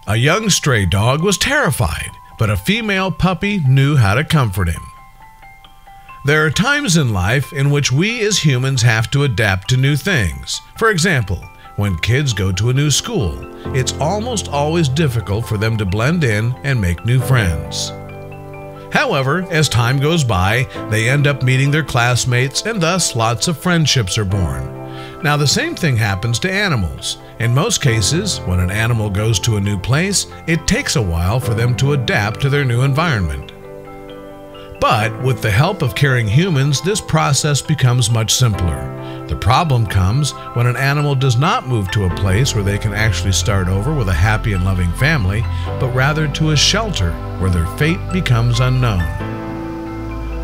A young stray dog was terrified, but a female puppy knew how to comfort him. There are times in life in which we as humans have to adapt to new things. For example, when kids go to a new school, it's almost always difficult for them to blend in and make new friends. However, as time goes by, they end up meeting their classmates and thus lots of friendships are born. Now, the same thing happens to animals. In most cases, when an animal goes to a new place, it takes a while for them to adapt to their new environment. But with the help of caring humans, this process becomes much simpler. The problem comes when an animal does not move to a place where they can actually start over with a happy and loving family, but rather to a shelter where their fate becomes unknown.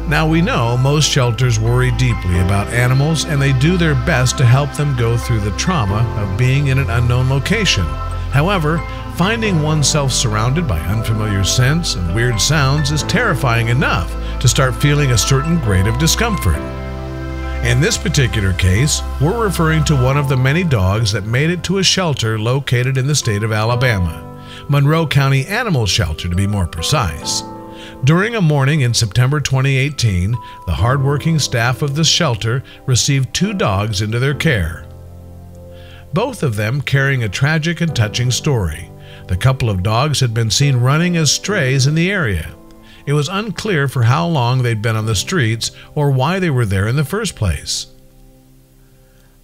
Now, we know most shelters worry deeply about animals and they do their best to help them go through the trauma of being in an unknown location. However, finding oneself surrounded by unfamiliar scents and weird sounds is terrifying enough to start feeling a certain grade of discomfort. In this particular case, we're referring to one of the many dogs that made it to a shelter located in the state of Alabama, Monroe County Animal Shelter to be more precise. During a morning in September 2018, the hardworking staff of the shelter received 2 dogs into their care. Both of them carrying a tragic and touching story. The couple of dogs had been seen running as strays in the area. It was unclear for how long they'd been on the streets or why they were there in the first place.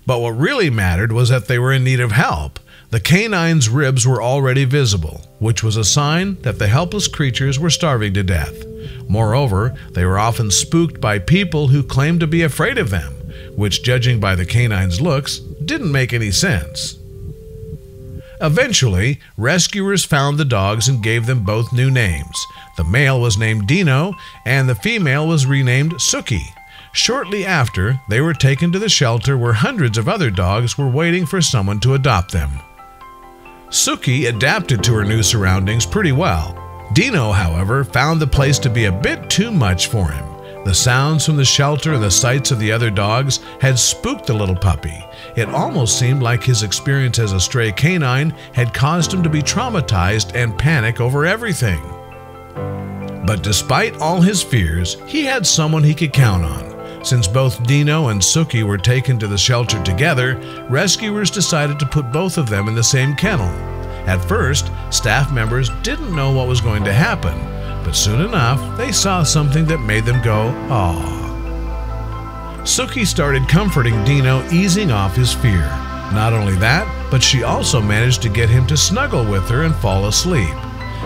But what really mattered was that they were in need of help. The canines' ribs were already visible, which was a sign that the helpless creatures were starving to death. Moreover, they were often spooked by people who claimed to be afraid of them, which, judging by the canines' looks, didn't make any sense. Eventually, rescuers found the dogs and gave them both new names. The male was named Dino, and the female was renamed Suki. Shortly after, they were taken to the shelter where hundreds of other dogs were waiting for someone to adopt them. Suki adapted to her new surroundings pretty well. Dino, however, found the place to be a bit too much for him. The sounds from the shelter and the sights of the other dogs had spooked the little puppy. It almost seemed like his experience as a stray canine had caused him to be traumatized and panic over everything. But despite all his fears, he had someone he could count on. Since both Dino and Suki were taken to the shelter together, rescuers decided to put both of them in the same kennel. At first, staff members didn't know what was going to happen, but soon enough, they saw something that made them go, "Aww." Suki started comforting Dino, easing off his fear. Not only that, but she also managed to get him to snuggle with her and fall asleep.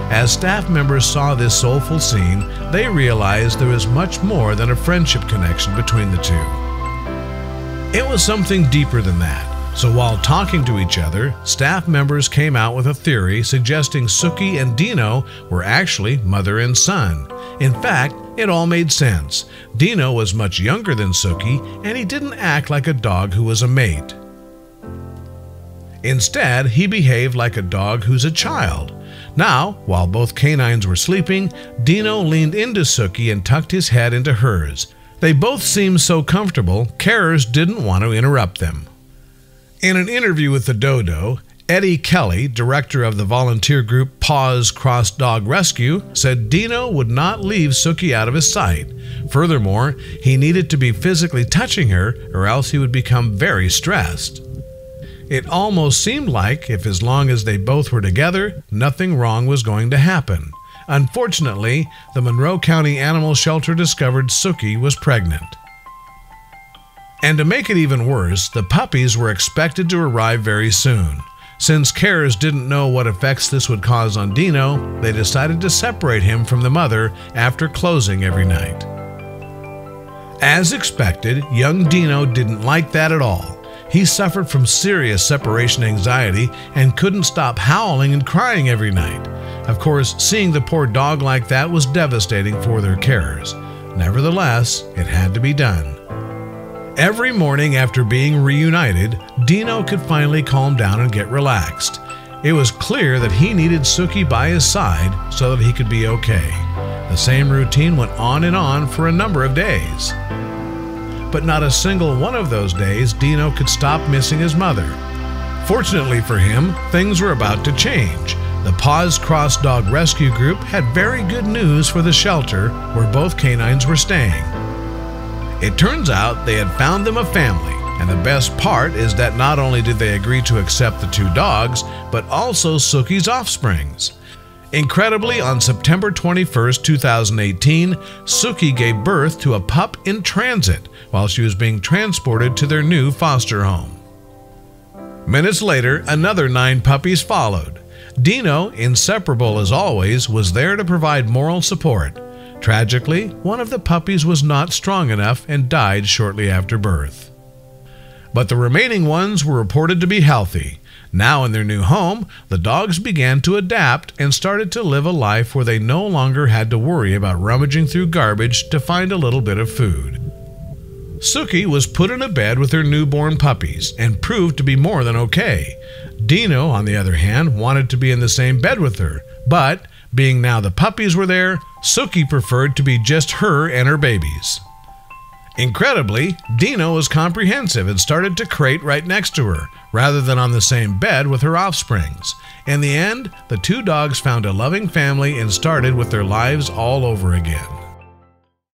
As staff members saw this soulful scene, they realized there was much more than a friendship connection between the two. It was something deeper than that. So while talking to each other, staff members came out with a theory suggesting Suki and Dino were actually mother and son. In fact, it all made sense. Dino was much younger than Suki, and he didn't act like a dog who was a mate. Instead, he behaved like a dog who's a child. Now, while both canines were sleeping, Dino leaned into Suki and tucked his head into hers. They both seemed so comfortable, carers didn't want to interrupt them. In an interview with the Dodo, Eddie Kelly, director of the volunteer group Paws Cross Dog Rescue, said Dino would not leave Suki out of his sight. Furthermore, he needed to be physically touching her or else he would become very stressed. It almost seemed like, if as long as they both were together, nothing wrong was going to happen. Unfortunately, the Monroe County Animal Shelter discovered Suki was pregnant. And to make it even worse, the puppies were expected to arrive very soon. Since carers didn't know what effects this would cause on Dino, they decided to separate him from the mother after closing every night. As expected, young Dino didn't like that at all. He suffered from serious separation anxiety and couldn't stop howling and crying every night. Of course, seeing the poor dog like that was devastating for their carers. Nevertheless, it had to be done. Every morning after being reunited, Dino could finally calm down and get relaxed. It was clear that he needed Suki by his side so that he could be okay. The same routine went on and on for a number of days. But not a single one of those days Dino could stop missing his mother. Fortunately for him, things were about to change. The Paws Cross Dog Rescue Group had very good news for the shelter where both canines were staying. It turns out they had found them a family, and the best part is that not only did they agree to accept the two dogs, but also Sookie's offsprings. Incredibly, on September 21, 2018, Sookie gave birth to a pup in transit while she was being transported to their new foster home. Minutes later, another 9 puppies followed. Dino, inseparable as always, was there to provide moral support. Tragically, one of the puppies was not strong enough and died shortly after birth. But the remaining ones were reported to be healthy. Now in their new home, the dogs began to adapt and started to live a life where they no longer had to worry about rummaging through garbage to find a little bit of food. Sookie was put in a bed with her newborn puppies and proved to be more than okay. Dino, on the other hand, wanted to be in the same bed with her, but being now the puppies were there, Sookie preferred to be just her and her babies. Incredibly, Dino was comprehensive and started to crate right next to her, rather than on the same bed with her offsprings. In the end, the two dogs found a loving family and started with their lives all over again.